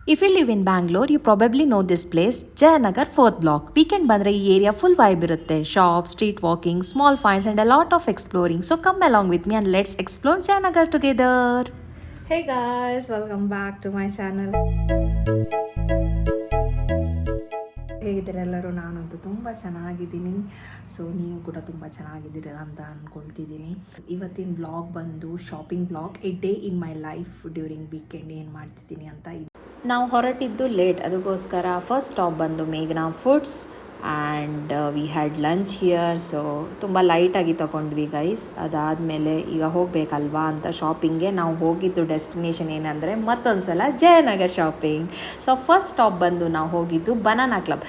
If you live in Bangalore, you probably know this place, Jayanagar 4th block. Weekend ಬಂದ್ರೆ ಈ area full vibe ಇರುತ್ತೆ. Shops, street walking, small finds and a lot of exploring. So come along with me and let's explore Jayanagar together. Hey guys, welcome back to my channel. ಹೇಗಿದ್ದೀರ ಎಲ್ಲರೂ? ನಾನಂತೂ ತುಂಬ ಚೆನ್ನಾಗಿದ್ದೀನಿ. So ನೀವು ಕೂಡ ತುಂಬ ಚೆನ್ನಾಗಿದ್ದೀರ ಅಂತ ಅಂದ್ಕೊಳ್ತಿದ್ದೀನಿ. ಇವತ್ತಿನ ವ್ಲಾಗ್ ಬಂದು shopping vlog, A day in my life during weekend ಏನು ಮಾಡ್ತಿದ್ದೀನಿ ಅಂತ. ನಾವು ಹೊರಟಿದ್ದು ಲೇಟ್, ಅದಕ್ಕೋಸ್ಕರ ಫಸ್ಟ್ ಸ್ಟಾಪ್ ಬಂದು ಮೇಘನಾ foods and we had lunch here. So ತುಂಬ ಲೈಟಾಗಿ ತೊಗೊಂಡ್ವಿ ಗೈಸ್. ಅದಾದಮೇಲೆ ಈಗ ಹೋಗಬೇಕಲ್ವಾ ಅಂತ ಶಾಪಿಂಗ್ಗೆ ನಾವು ಹೋಗಿದ್ದು ಡೆಸ್ಟಿನೇಷನ್ ಏನಂದರೆ ಮತ್ತೊಂದು ಸಲ Jayanagar shopping. So first stop ಬಂದು ನಾವು ಹೋಗಿದ್ದು banana club.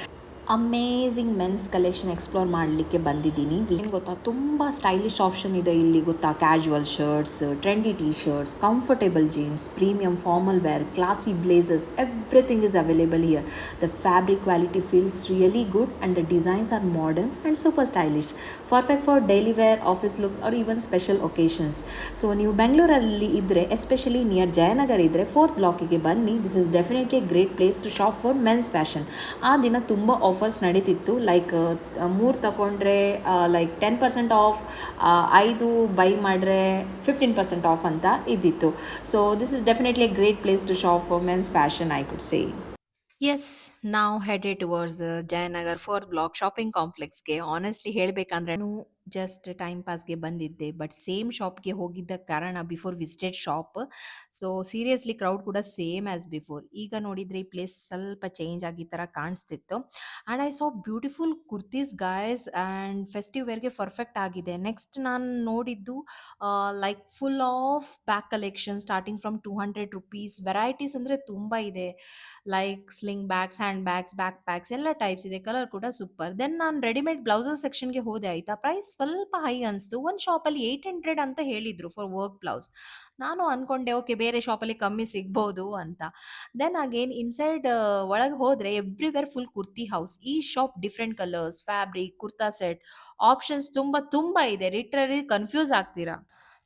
Amazing men's collection explore ಮಾಡಲಿಕ್ಕೆ ಬಂದಿದ್ದೀನಿ. ಏನು ಗೊತ್ತಾ, ತುಂಬ ಸ್ಟೈಲಿಶ್ ಆಪ್ಷನ್ ಇದೆ ಇಲ್ಲಿ ಗೊತ್ತಾ. Casual shirts, trendy T shirts, comfortable jeans, premium formal wear, classy blazers, everything is available here. The fabric quality feels really good and the designs are modern and super stylish, perfect for daily wear, office looks or even special occasions. So ನೀವು ಬೆಂಗಳೂರಲ್ಲಿ ಇದ್ದರೆ, especially near Jayanagar ಇದ್ದರೆ 4th ಬ್ಲಾಕಿಗೆ ಬನ್ನಿ. This is definitely a great place to shop for men's fashion. ಆ ದಿನ ತುಂಬ offers ನಡೀತಿತ್ತು. ಲೈಕ್ 3 ತಗೊಂಡ್ರೆ ಲೈಕ್ 10% ಆಫ್, 5 ಬೈ ಮಾಡಿದ್ರೆ 15% ಆಫ್ ಅಂತ ಇದ್ದಿತ್ತು. So this is definitely a great place to shop for men's fashion, I could say. Yes, ನಾವು headed towards Jayanagar 4th block shopping ಕಾಂಪ್ಲೆಕ್ಸ್ಗೆ. ಆನೆಸ್ಟ್ಲಿ ಹೇಳಬೇಕಂದ್ರೆ ನಾನು ಜಸ್ಟ್ ಟೈಮ್ ಪಾಸ್ಗೆ ಬಂದಿದ್ದೆ, ಬಟ್ ಸೇಮ್ ಶಾಪ್ಗೆ ಹೋಗಿದ್ದ ಕಾರಣ before visited shop. So seriously crowd ಕೂಡ same as before. ಈಗ ನೋಡಿದರೆ ಈ ಪ್ಲೇಸ್ ಸ್ವಲ್ಪ ಚೇಂಜ್ ಆಗಿ ಥರ ಕಾಣಿಸ್ತಿತ್ತು. And I saw beautiful kurtis guys and festive ವೇರ್ಗೆ ಪರ್ಫೆಕ್ಟ್ ಆಗಿದೆ. ನೆಕ್ಸ್ಟ್ ನಾನು ನೋಡಿದ್ದು like full of bag collection starting from 200 rupees. Varieties ಅಂದರೆ ತುಂಬ ಇದೆ. Like sling bags, handbags, backpacks ಎಲ್ಲ ಟೈಪ್ಸ್ ಇದೆ. ಕಲರ್ ಕೂಡ ಸೂಪರ್. ದೆನ್ ನಾನು ರೆಡಿಮೇಡ್ ಬ್ಲೌಸಸ್ ಸೆಕ್ಷನ್ಗೆ ಹೋದೆ ಆಯಿತಾ. ಪ್ರೈಸ್ ಸ್ವಲ್ಪ ಹೈ ಅನಿಸ್ತು. ಒಂದು ಶಾಪಲ್ಲಿ 800 ಅಂತ ಹೇಳಿದರು ಫಾರ್ ವರ್ಕ್ ಬ್ಲೌಸ್. ನಾನು ಅಂದ್ಕೊಂಡೆ ಓಕೆ, ಬೇರೆ ಶಾಪಲ್ಲಿ ಕಮ್ಮಿ ಸಿಗ್ಬೋದು ಅಂತ. ದೆನ್ ಅಗೇನ್ ಇನ್ಸೈಡ್ ಒಳಗೆ ಹೋದರೆ ಎವ್ರಿವೇರ್ ಫುಲ್ ಕುರ್ತಿ ಹೌಸ್. ಈ shop different colours, fabric, kurta set options ತುಂಬ ತುಂಬ ಇದೆ. ಲಿಟ್ರಲಿ ಕನ್ಫ್ಯೂಸ್ ಆಗ್ತೀರಾ.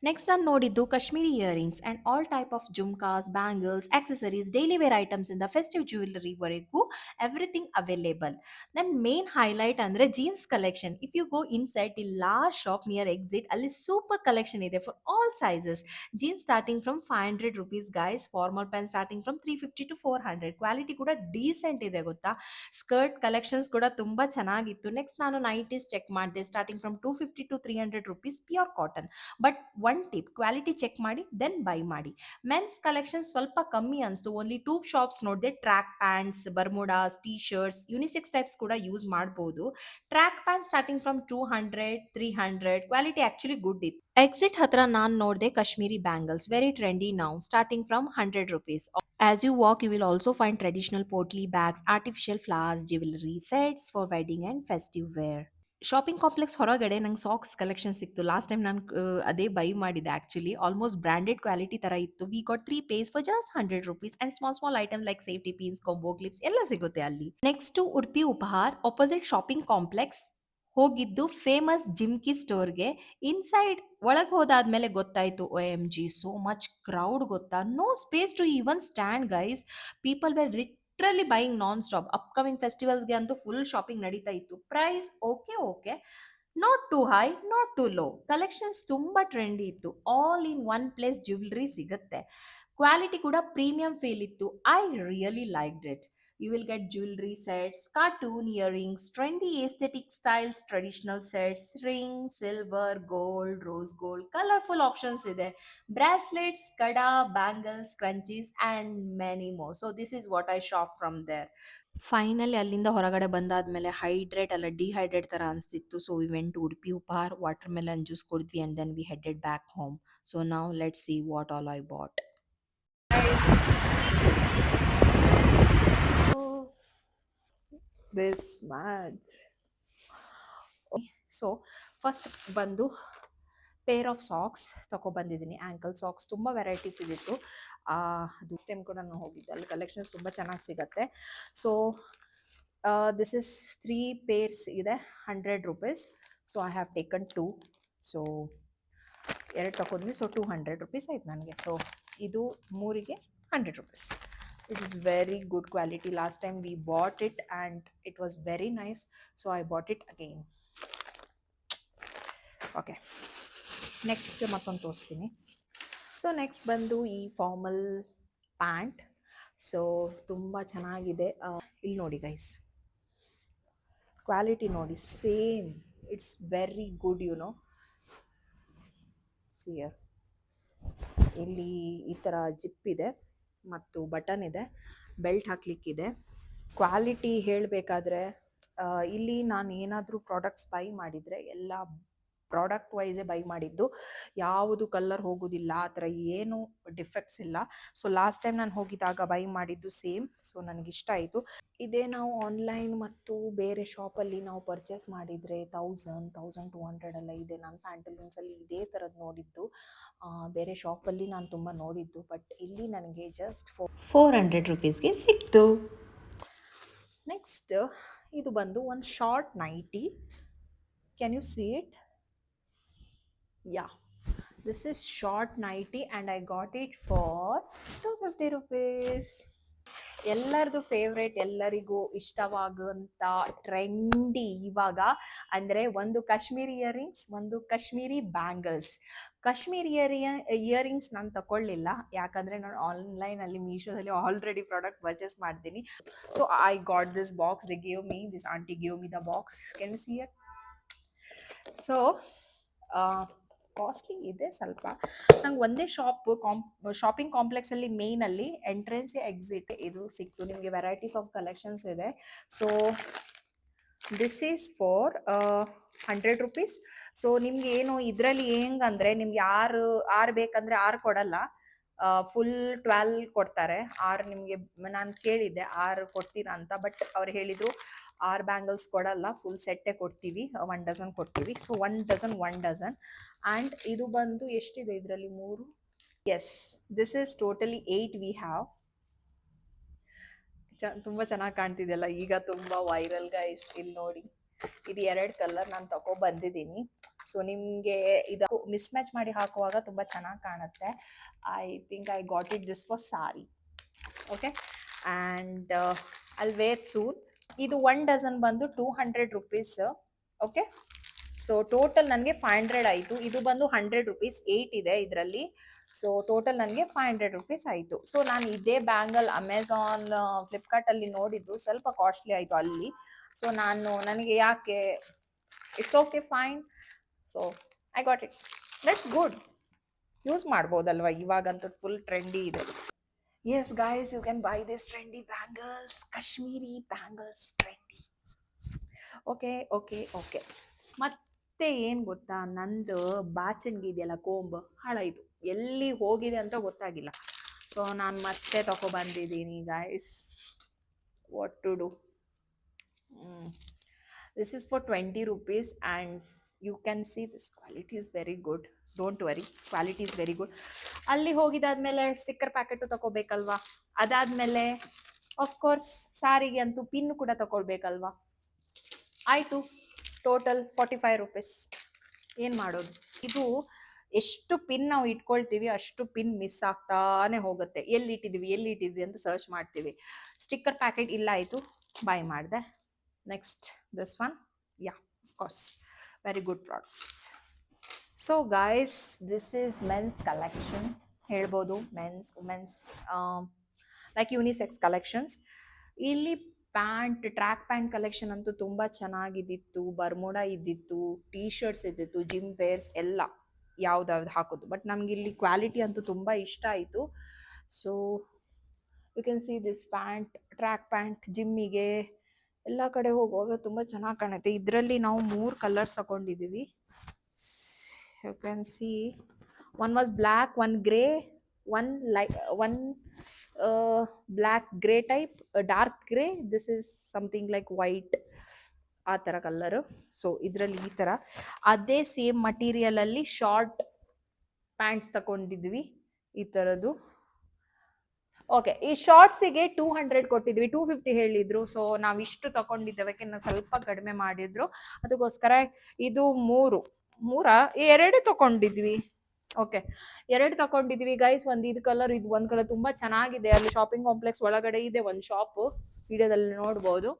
ನೆಕ್ಸ್ಟ್ ನಾನು ನೋಡಿದ್ದು Kashmiri earrings and all type of jhumkas, bangles, accessories, daily wear items ಇಂದ ಫೆಸ್ಟಿವ್ ಜ್ಯುವೆಲರಿವರೆಗೂ ಎವ್ರಿಥಿಂಗ್ ಅವೈಲೇಬಲ್. ನನ್ನ ಮೇನ್ ಹೈಲೈಟ್ ಅಂದರೆ jeans collection. If you go inside the last shop near exit, ಅಲ್ಲಿ ಸೂಪರ್ ಕಲೆಕ್ಷನ್ ಇದೆ for all sizes. Jeans starting from 500 rupees guys, formal pant starting from 350 to 400. Quality ಕೂಡ decent ಇದೆ ಗೊತ್ತಾ. Skirt collections ಕೂಡ ತುಂಬ ಚೆನ್ನಾಗಿತ್ತು. Next ನಾನು nighties check ಮಾಡಿದೆ, starting from 250 to 300 rupees, pure cotton. But one tip, quality check ಮಾಡಿ then buy ಮಾಡಿ. ಮೆನ್ಸ್ ಕಲೆಕ್ಷನ್ ಸ್ವಲ್ಪ ಕಮ್ಮಿ ಅನಿಸ್ತು. ಓನ್ಲಿ 2 ಶಾಪ್ಸ್ ನೋಡಿದೆ. Track pants, Bermudas, T shirts, unisex types ಕೂಡ ಯೂಸ್ ಮಾಡ್ಬೋದು. Track pant starting from 200, 300. Quality actually good ಇತ್ತು. Exit ಹತ್ರ ನಾನು ನೋಡಿದೆ Kashmiri bangles, very trendy now, starting from 100 rupees. As you walk, you will also find traditional potli bags, artificial flowers, jewelry sets for wedding and festive wear. Shopping complex ಹೊರಗಡೆ ನಂಗೆ socks collection ಸಿಕ್ತು. Last time ನಾನು ಅದೇ by ಮಾಡಿದ್ದೆ actually. Almost branded quality ಥರ ಇತ್ತು. We got 3 pairs for just 100 rupees and small small item like safety pins, combo clips ಎಲ್ಲ ಸಿಗುತ್ತೆ ಅಲ್ಲಿ. Next Udupi Upahar opposite shopping complex ಹೋಗಿದ್ದು ಫೇಮಸ್ ಜಿಮ್ಕಿ ಸ್ಟೋರ್ಗೆ. ಇನ್ಸೈಡ್ ಒಳಗೆ ಹೋದಾದ್ಮೇಲೆ ಗೊತ್ತಾಯಿತು, O M G so much crowd ಗೊತ್ತಾ. No space to even stand guys. People were literally buying non stop. Upcoming ಫೆಸ್ಟಿವಲ್ಸ್ಗೆ ಅಂತೂ ಫುಲ್ ಶಾಪಿಂಗ್ ನಡೀತಾ ಇತ್ತು. Price okay okay, not too high, not too low. Collections ತುಂಬ trendy ಇತ್ತು. All in one place jewellery ಸಿಗುತ್ತೆ. Quality ಕೂಡ premium feel ಇತ್ತು. I really liked it. You will get jewelry sets, cartoon earrings, trendy aesthetic styles, traditional sets, ring, silver, gold, rose gold, colorful options ಇದೆ. Bracelets, kada, bangles, scrunchies and many more. So this is what I shop from there. Finally ಅಲ್ಲಿಂದ ಹೊರಗಡೆ ಬಂದಾದ್ಮೇಲೆ hydrate ಅಲ್ಲ dehydrate ಥರ ಅನಿಸ್ತಿತ್ತು. So we went to Udupi Upahar, watermelon juice ಕುಡಿದ್ವಿ and then we headed back home. So ನಾವು let's see what all I bought. This much. So first ಬಂದು pair of socks ತೊಗೊಬಂದಿದ್ದೀನಿ. ಆ್ಯಂಕಲ್ ಸಾಕ್ಸ್ ತುಂಬ varieties ಇದ್ದಿತ್ತು. ಅದು time ಕೂಡ ನಾನು ಹೋಗಿದ್ದೆ, ಅಲ್ಲಿ ಕಲೆಕ್ಷನ್ಸ್ ತುಂಬ ಚೆನ್ನಾಗಿ ಸಿಗುತ್ತೆ. ಸೊ ದಿಸ್ ಇಸ್ 3 ಪೇರ್ಸ್ ಇದೆ, 100 rupees. So I have taken 2. So 2 ತಗೊಂಡ್ವಿ. ಸೊ 200 ರುಪೀಸ್ ಆಯ್ತು ನನಗೆ. ಸೊ ಇದು 3ಗೆ 100 rupees. It is very good quality. Last time we bought it and it was very nice, so I bought it again. Okay, next ಮತ್ತೊಂದು ತೋರಿಸ್ತೀನಿ. So next ಬಂದು ಈ formal pant. So ತುಂಬ ಚೆನ್ನಾಗಿದೆ. ಇಲ್ಲಿ ನೋಡಿ ಗೈಸ್, ಕ್ವಾಲಿಟಿ ನೋಡಿ, ಸೇಮ್, ಇಟ್ಸ್ ವೆರಿ ಗುಡ್, ಸಿಯರ್. ಇಲ್ಲಿ ಈ ಥರ ಜಿಪ್ ಇದೆ ಮತ್ತು ಬಟನ್ ಇದೆ, ಬೆಲ್ಟ್ ಹಾಕ್ಲಿಕ್ಕಿದೆ. ಕ್ವಾಲಿಟಿ ಹೇಳಬೇಕಾದ್ರೆ ಇಲ್ಲಿ ನಾನು ಏನಾದರೂ ಪ್ರಾಡಕ್ಟ್ಸ್ ಬೈ ಮಾಡಿದರೆ ಎಲ್ಲ ಪ್ರಾಡಕ್ಟ್ ವೈಸೇ ಬೈ ಮಾಡಿದ್ದು, ಯಾವುದು ಕಲರ್ ಹೋಗೋದಿಲ್ಲ, ಆ ಥರ ಏನು ಡಿಫೆಕ್ಟ್ಸ್ ಇಲ್ಲ. ಸೊ ಲಾಸ್ಟ್ ಟೈಮ್ ನಾನು ಹೋಗಿದ್ದಾಗ ಬೈ ಮಾಡಿದ್ದು ಸೇಮ್. ಸೊ ನನಗಿಷ್ಟ ಆಯಿತು. ಇದೇ ನಾವು ಆನ್ಲೈನ್ ಮತ್ತು ಬೇರೆ ಶಾಪಲ್ಲಿ ನಾವು ಪರ್ಚೇಸ್ ಮಾಡಿದರೆ 1000-1200 ಎಲ್ಲ ಇದೆ. ನಾನು ಪ್ಯಾಂಟಲೂನ್ಸಲ್ಲಿ ಇದೇ ಥರದ್ದು ನೋಡಿದ್ದು, ಬೇರೆ ಶಾಪಲ್ಲಿ ನಾನು ತುಂಬ ನೋಡಿದ್ದು, ಬಟ್ ಇಲ್ಲಿ ನನಗೆ ಜಸ್ಟ್ 400 ರುಪೀಸ್ಗೆ ಸಿಕ್ತು. ನೆಕ್ಸ್ಟ್ ಇದು ಬಂದು ಒಂದು short nighty. Can you see it? Yeah, this is short nighty and I got it for 250 rupees. ಎಲ್ಲರದು ಫೇವ್ರೇಟ್, ಎಲ್ಲರಿಗೂ ಇಷ್ಟವಾಗುವಂಥ ಟ್ರೆಂಡಿ ಇವಾಗ ಅಂದರೆ ಒಂದು ಕಾಶ್ಮೀರಿ ಇಯರಿಂಗ್ಸ್, ಒಂದು ಕಾಶ್ಮೀರಿ ಬ್ಯಾಂಗಲ್ಸ್. ಕಾಶ್ಮೀರಿ ಇಯರಿಂಗ್ಸ್ ನಾನು ತಗೊಳ್ಳಿಲ್ಲ, ಯಾಕಂದರೆ ನಾನು ಆನ್ಲೈನಲ್ಲಿ ಮೀಶೋದಲ್ಲಿ ಆಲ್ರೆಡಿ ಪ್ರಾಡಕ್ಟ್ ಪರ್ಚೇಸ್ ಮಾಡ್ತೀನಿ. So I got this box. They gave me, this aunty gave me the box. Can you see it? So costly ಇದೆ ಸ್ವಲ್ಪ. ನಂಗೆ ಒಂದೇ ಶಾಪಿಂಗ್ ಕಾಂಪ್ಲೆಕ್ಸಲ್ಲಿ ಮೇಯ್ನಲ್ಲಿ ಎಂಟ್ರೆನ್ಸ್ ಎಕ್ಸಿಟ್ ಇದು ಸಿಕ್ತು. ನಿಮಗೆ ವೆರೈಟೀಸ್ ಆಫ್ ಕಲೆಕ್ಷನ್ಸ್ ಇದೆ. So this is for 100 rupees. So ನಿಮ್ಗೆ ಏನು ಇದರಲ್ಲಿ ಹೆಂಗಂದರೆ, ನಿಮ್ಗೆ ಆರು ಬೇಕಂದರೆ 6 ಕೊಡಲ್ಲ, ಫುಲ್ 12 ಕೊಡ್ತಾರೆ. 6 ನಿಮಗೆ ನಾನು ಕೇಳಿದ್ದೆ 6 ಕೊಡ್ತೀರಾ ಅಂತ, ಬಟ್ ಅವ್ರು ಹೇಳಿದರು 6 ಬ್ಯಾಂಗಲ್ಸ್ ಕೊಡಲ್ಲ, ಫುಲ್ ಸೆಟ್ಟೇ ಕೊಡ್ತೀವಿ, 1 ಡಜನ್ ಕೊಡ್ತೀವಿ. So 1 dozen. ಆ್ಯಂಡ್ ಇದು ಬಂದು ಎಷ್ಟಿದೆ ಇದರಲ್ಲಿ? 3. Yes, this is totally 8 we have. ತುಂಬ ಚೆನ್ನಾಗಿ ಕಾಣ್ತಿದೆಯಲ್ಲ, ಈಗ ತುಂಬ ವೈರಲ್ ಗೈಸ್. ಇಲ್ಲಿ ನೋಡಿ, ಇದು 2 ಕಲರ್ ನಾನು ಬಂದಿದ್ದೀನಿ. ಸೊ ನಿಮಗೆ ಇದು ಮಿಸ್ ಮ್ಯಾಚ್ ಮಾಡಿ ಹಾಕುವಾಗ ತುಂಬ ಚೆನ್ನಾಗಿ ಕಾಣುತ್ತೆ. I think I got it this for sorry. Okay, and I'll wear soon. ಇದು 1 ಡಜನ್ ಬಂದು 200 ರುಪೀಸ್. ಓಕೆ, ಸೊ ಟೋಟಲ್ ನನಗೆ 500 ಆಯಿತು. ಇದು ಬಂದು 100 ರುಪೀಸ್, 8 ಇದೆ ಇದರಲ್ಲಿ. ಸೊ ಟೋಟಲ್ ನನಗೆ 500 ರುಪೀಸ್ ಆಯಿತು. ಸೊ ನಾನು ಇದೇ ಬ್ಯಾಂಗಲ್ ಅಮೆಝಾನ್, ಫ್ಲಿಪ್ಕಾರ್ಟಲ್ಲಿ ನೋಡಿದ್ದು, ಸ್ವಲ್ಪ ಕಾಸ್ಟ್ಲಿ ಆಯಿತು ಅಲ್ಲಿ. ಸೊ ನನಗೆ ಯಾಕೆ, it's okay, fine. So I got it. That's good, use ಮಾಡ್ಬೋದಲ್ವ, ಇವಾಗಂತೂ ಫುಲ್ ಟ್ರೆಂಡಿ ಇದೆ. Yes guys, you can buy this trendy bangles, Kashmiri bangles, trendy. Okay. ಮತ್ತೆ ಏನು ಗೊತ್ತಾ, ನಂದು ಬಾಚಣಿಗೆ ಇದೆಯಲ್ಲ, ಕೋಂಬ್ ಹಾಳಾಯಿತು, ಎಲ್ಲಿ ಹೋಗಿದೆ ಅಂತ ಗೊತ್ತಾಗಿಲ್ಲ. ಸೊ ನಾನು ಮತ್ತೆ ಬಂದಿದ್ದೀನಿ guys. What to do? This is for 20 rupees and you can see this quality is very good. Don't worry, quality is very good. ಅಲ್ಲಿ ಹೋಗಿದಾದ್ಮೇಲೆ ಸ್ಟಿಕ್ಕರ್ ಪ್ಯಾಕೆಟು ತಗೋಬೇಕಲ್ವಾ, ಅದಾದಮೇಲೆ ಆಫ್ಕೋರ್ಸ್ ಸಾರಿಗೆ ಅಂತೂ ಪಿನ್ ಕೂಡ ತಗೊಳ್ಬೇಕಲ್ವಾ. ಆಯಿತು, ಟೋಟಲ್ 45 rupees. ಏನು ಮಾಡೋದು, ಇದು ಎಷ್ಟು ಪಿನ್ ನಾವು ಇಟ್ಕೊಳ್ತೀವಿ ಅಷ್ಟು ಪಿನ್ ಮಿಸ್ ಆಗ್ತಾನೆ ಹೋಗುತ್ತೆ. ಎಲ್ಲಿಟ್ಟಿದ್ವಿ ಅಂತ ಸರ್ಚ್ ಮಾಡ್ತೀವಿ. ಸ್ಟಿಕ್ಕರ್ ಪ್ಯಾಕೆಟ್ ಇಲ್ಲ, ಆಯಿತು, ಬೈ ಮಾಡಿದೆ. Next this one, yeah, of course very good products. So guys, this is men's collection ಹೇಳ್ಬೋದು, men's, women's, like unisex collections. ಇಲ್ಲಿ ಟ್ರ್ಯಾಕ್ ಪ್ಯಾಂಟ್ ಕಲೆಕ್ಷನ್ ಅಂತೂ ತುಂಬ ಚೆನ್ನಾಗಿದ್ದಿತ್ತು. ಬರ್ಮುಡಾ ಇದ್ದಿತ್ತು, ಟೀ ಶರ್ಟ್ಸ್ ಇದ್ದಿತ್ತು, ಜಿಮ್ ವೇರ್ಸ್ ಎಲ್ಲ ಯಾವ್ದಾವ್ದು ಹಾಕೋದು. ಬಟ್ ನಮ್ಗೆ ಇಲ್ಲಿ ಕ್ವಾಲಿಟಿ ಅಂತೂ ತುಂಬ ಇಷ್ಟ ಆಯಿತು. So you can see this pant, track pant, ಜಿಮ್ಮಿಗೆ ಎಲ್ಲ ಕಡೆ ಹೋಗುವಾಗ ತುಂಬ ಚೆನ್ನಾಗಿ ಕಾಣುತ್ತೆ. ಇದರಲ್ಲಿ ನಾವು 3 ಕಲರ್ಸ್ ತಗೊಂಡಿದ್ದೀವಿ. You can see one was black, one gray, one black gray type, a dark gray. This is something like white, ಆ ಥರ ಕಲರು. ಸೊ ಇದರಲ್ಲಿ ಈ ಥರ ಅದೇ ಸೇಮ್ ಮಟೀರಿಯಲಲ್ಲಿ ಶಾರ್ಟ್ ಪ್ಯಾಂಟ್ಸ್ ತಗೊಂಡಿದ್ವಿ ಈ ಥರದ್ದು. ಓಕೆ, ಈ ಶಾರ್ಟ್ಸಿಗೆ 200 ಕೊಟ್ಟಿದ್ವಿ, 250 ಹೇಳಿದ್ರು. ಸೊ ನಾವು ಇಷ್ಟು ತಗೊಂಡಿದ್ದೇವಕ್ಕೆ ಸ್ವಲ್ಪ ಕಡಿಮೆ ಮಾಡಿದ್ರು, ಅದಕ್ಕೋಸ್ಕರ ಇದು 2 ತಗೊಂಡಿದ್ವಿ. ಓಕೆ, ಎರಡು ತಕೊಂಡಿದೀವಿ ಗೈಸ್. ಒಂದು ಇದು ಕಲರ್, ಇದು ಒಂದ್ ಕಲರ್ ತುಂಬಾ ಚೆನ್ನಾಗಿದೆ. ಅಲ್ಲಿ ಶಾಪಿಂಗ್ ಕಾಂಪ್ಲೆಕ್ಸ್ ಒಳಗಡೆ ಇದೆ ಒಂದು ಶಾಪ್, ವಿಡಿಯೋದಲ್ಲಿ ನೋಡ್ಬೋದು.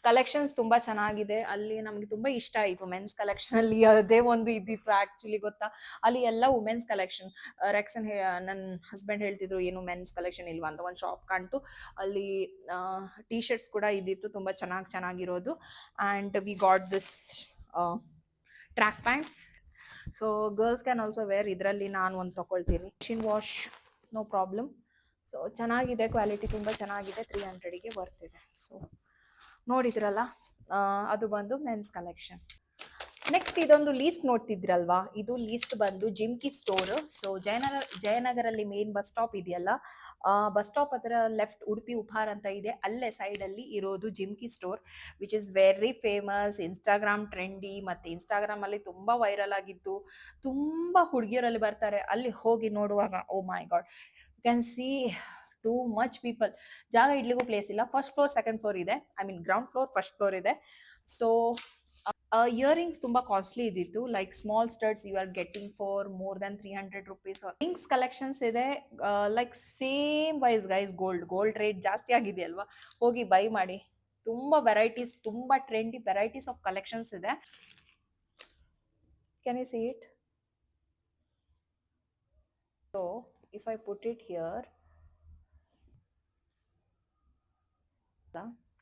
ಕಲೆಕ್ಷನ್ಸ್ ತುಂಬಾ ಚೆನ್ನಾಗಿದೆ. ಅಲ್ಲಿ ನಮ್ಗೆ ತುಂಬಾ ಇಷ್ಟ ಆಯಿತು ಮೆನ್ಸ್ ಕಲೆಕ್ಷನ್ ಅಲ್ಲಿ ಅದೇ ಒಂದು ಇದ್ದಿತ್ತು ಆಕ್ಚುಲಿ, ಗೊತ್ತಾ? ಅಲ್ಲಿ ಎಲ್ಲ ವುಮೆನ್ಸ್ ಕಲೆಕ್ಷನ್. ರೆಕ್ಸನ್ ನನ್ನ ಹಸ್ಬೆಂಡ್ ಹೇಳ್ತಿದ್ರು ಏನು ಮೆನ್ಸ್ ಕಲೆಕ್ಷನ್ ಇಲ್ವಾ ಅಂತ. ಒಂದು ಶಾಪ್ ಕಾಣ್ತು, ಅಲ್ಲಿ ಟೀ ಶರ್ಟ್ಸ್ ಕೂಡ ಇದ್ದಿತ್ತು ತುಂಬಾ ಚೆನ್ನಾಗಿರೋದು. And we got this track pants. So girls can also wear. ಇದರಲ್ಲಿ ನಾನು ಒಂದು ತಗೊಳ್ತೀನಿ. Machine wash, no problem. So ಚೆನ್ನಾಗಿದೆ, ಕ್ವಾಲಿಟಿ ತುಂಬ ಚೆನ್ನಾಗಿದೆ. 300ಗೆ ಬರ್ತಿದೆ. ಸೊ ನೋಡಿದ್ರಲ್ಲ, ಅದು ಬಂದು ಮೆನ್ಸ್ ಕಲೆಕ್ಷನ್. ನೆಕ್ಸ್ಟ್ ಇದೊಂದು ಲೀಸ್ಟ್ ನೋಡ್ತಿದ್ರಲ್ವಾ, ಇದು ಲೀಸ್ಟ್ ಬಂದು ಜಿಮ್ಕಿ ಸ್ಟೋರ್. ಸೊ ಜಯನಗರಲ್ಲಿ ಮೇನ್ ಬಸ್ ಸ್ಟಾಪ್ ಇದೆಯಲ್ಲ, ಬಸ್ ಸ್ಟಾಪ್ ಅದರ ಲೆಫ್ಟ್ ಉಡುಪಿ ಉಪಹಾರ ಅಂತ ಇದೆ, ಅಲ್ಲೇ ಸೈಡಲ್ಲಿ ಇರೋದು Jimki store, which is very famous. Instagram trendy, ಮತ್ತು ಇನ್ಸ್ಟಾಗ್ರಾಮಲ್ಲಿ ತುಂಬ ವೈರಲ್ ಆಗಿತ್ತು. ತುಂಬ ಹುಡುಗಿಯರಲ್ಲಿ ಬರ್ತಾರೆ ಅಲ್ಲಿ ಹೋಗಿ ನೋಡುವಾಗ. Oh my god, you can see too much people. ಜಾಗ ಇಡ್ಲಿಗೂ ಪ್ಲೇಸ್ ಇಲ್ಲ. ಫಸ್ಟ್ ಫ್ಲೋರ್, ಸೆಕೆಂಡ್ ಫ್ಲೋರ್ ಇದೆ. I mean ground floor, first floor ಇದೆ. ಸೊ ಇಯರಿಂಗ್ಸ್ ತುಂಬ ಕಾಸ್ಟ್ಲಿ ಇದ್ದಿತ್ತು. Like small studs you are getting for more than 300 rupees. Rings collections ಇದೆ, like same wise guys. Gold rate ಜಾಸ್ತಿ ಆಗಿದೆ ಅಲ್ವಾ, ಹೋಗಿ buy ಮಾಡಿ. ತುಂಬ ವೆರೈಟೀಸ್, ತುಂಬ ಟ್ರೆಂಡಿ ವೆರೈಟೀಸ್ ಆಫ್ ಕಲೆಕ್ಷನ್ಸ್ ಇದೆ. Can you see it? So if I put it here,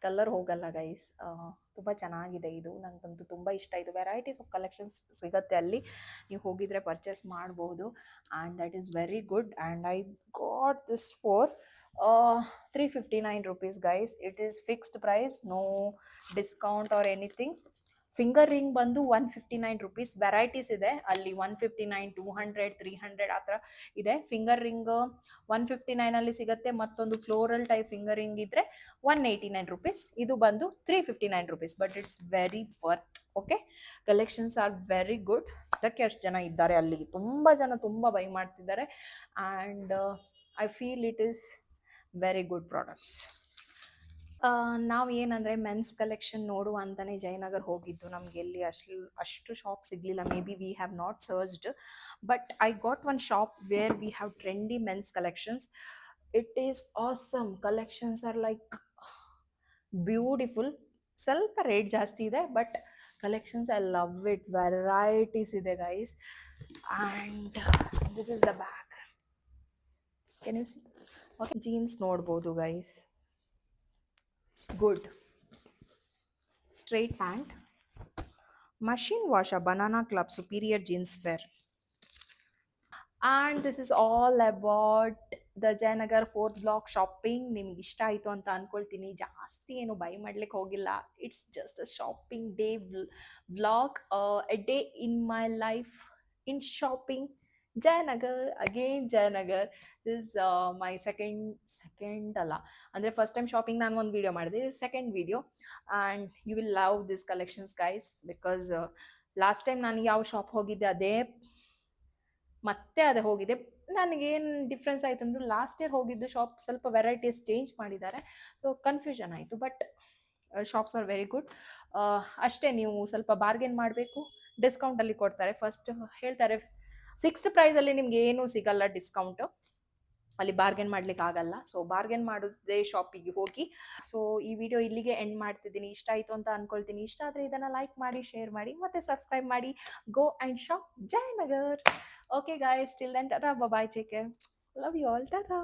colour ಹೋಗಲ್ಲ ಗೈಸ್. ತುಂಬ ಚೆನ್ನಾಗಿದೆ ಇದು, ನನಗಂತೂ ತುಂಬ ಇಷ್ಟ. ಇದು ವೆರೈಟೀಸ್ ಆಫ್ ಕಲೆಕ್ಷನ್ಸ್ ಸಿಗುತ್ತೆ ಅಲ್ಲಿ, ನೀವು ಹೋಗಿದ್ರೆ ಪರ್ಚೇಸ್ ಮಾಡ್ಬೋದು. And that is very good. And I got this for 359 rupees guys. It is fixed price, no discount or anything. Finger ring ಬಂದು 159 ರುಪೀಸ್. ವೆರೈಟೀಸ್ ಇದೆ ಅಲ್ಲಿ, 159, 200, 300 ಆ ಥರ ಇದೆ. ಫಿಂಗರ್ ರಿಂಗ್ 159 ಸಿಗುತ್ತೆ. ಮತ್ತೊಂದು ಫ್ಲೋರಲ್ ಟೈಪ್ ಫಿಂಗರ್ ರಿಂಗ್ ಇದ್ರೆ 189 ರುಪೀಸ್. ಇದು ಬಂದು 359 rupees. But it's very worth. Okay, collections are very good. ಅದಕ್ಕೆ ಅಷ್ಟು ಜನ ಇದ್ದಾರೆ ಅಲ್ಲಿ, ತುಂಬ ಜನ ತುಂಬ ಬೈ ಮಾಡ್ತಿದ್ದಾರೆ. And I feel it is very good products. ನಾವು ಏನಂದರೆ ಮೆನ್ಸ್ ಕಲೆಕ್ಷನ್ ನೋಡುವ ಅಂತಲೇ ಜಯನಗರ್ ಹೋಗಿದ್ದು. ನಮಗೆ ಎಲ್ಲಿ ಅಷ್ಟು ಶಾಪ್ ಸಿಗಲಿಲ್ಲ. Maybe we have not searched, but I got one shop where we have trendy men's collections. It is awesome. Collections are like beautiful. ಸ್ವಲ್ಪ ರೇಟ್ ಜಾಸ್ತಿ ಇದೆ, but collections I love it. Varieties ಇದೆ guys. And this is the bag. Can you see? Okay, jeans ನೋಡ್ಬೋದು guys. Good straight pant, machine wash, a banana club superior jeans wear. And this is all about the Jayanagar 4th block shopping. ನಿಮ್ಗೆ ಇಷ್ಟ ಆಯಿತು ಅಂತ ಅಂದ್ಕೊಳ್ತೀನಿ. ಜಾಸ್ತಿ ಏನು by ಮಾಡ್ಲಿಕ್ಕೆ ಹೋಗಿಲ್ಲ. It's just a shopping day vlog, A day in my life in shopping. Jayanagar, again Jayanagar. This is my second ಅಲ್ಲ, ಅಂದರೆ ಫಸ್ಟ್ ಟೈಮ್ ಶಾಪಿಂಗ್ ನಾನು ಒಂದು ವಿಡಿಯೋ ಮಾಡಿದೆ, second video. And you will love this collections guys, because last time ನಾನು ಯಾವ shop ಹೋಗಿದ್ದೆ ಅದೇ ಹೋಗಿದೆ. ನನಗೇನು ಡಿಫ್ರೆನ್ಸ್ ಆಯಿತು ಅಂದ್ರೆ, ಲಾಸ್ಟ್ ಇಯರ್ ಹೋಗಿದ್ದು ಶಾಪ್ ಸ್ವಲ್ಪ ವೆರೈಟೀಸ್ ಚೇಂಜ್ ಮಾಡಿದ್ದಾರೆ. ಸೊ ಕನ್ಫ್ಯೂಷನ್ ಆಯಿತು. But shops are very good. ಅಷ್ಟೇ, ನೀವು ಸ್ವಲ್ಪ ಬಾರ್ಗೇನ್ ಮಾಡಬೇಕು. ಡಿಸ್ಕೌಂಟಲ್ಲಿ ಕೊಡ್ತಾರೆ. ಫಸ್ಟ್ ಹೇಳ್ತಾರೆ ಫಿಕ್ಸ್ಡ್ ಪ್ರೈಸಲ್ಲಿ ನಿಮ್ಗೆ ಏನೂ ಸಿಗಲ್ಲ ಡಿಸ್ಕೌಂಟು, ಅಲ್ಲಿ ಬಾರ್ಗೇನ್ ಮಾಡ್ಲಿಕ್ಕೆ ಆಗಲ್ಲ. ಸೊ ಬಾರ್ಗೇನ್ ಮಾಡೋದೇ ಶಾಪಿಗೆ ಹೋಗಿ. ಸೊ ಈ ವಿಡಿಯೋ ಇಲ್ಲಿಗೆ ಎಂಡ್ ಮಾಡ್ತಿದ್ದೀನಿ. ಇಷ್ಟ ಆಯಿತು ಅಂತ ಅಂದ್ಕೊಳ್ತೀನಿ. ಇಷ್ಟ ಆದರೆ ಇದನ್ನು ಲೈಕ್ ಮಾಡಿ, ಶೇರ್ ಮಾಡಿ, ಮತ್ತು ಸಬ್ಸ್ಕ್ರೈಬ್ ಮಾಡಿ. Go and shop Jayanagar. Okay guys, till then tata, bye, take care, love you all, Tata.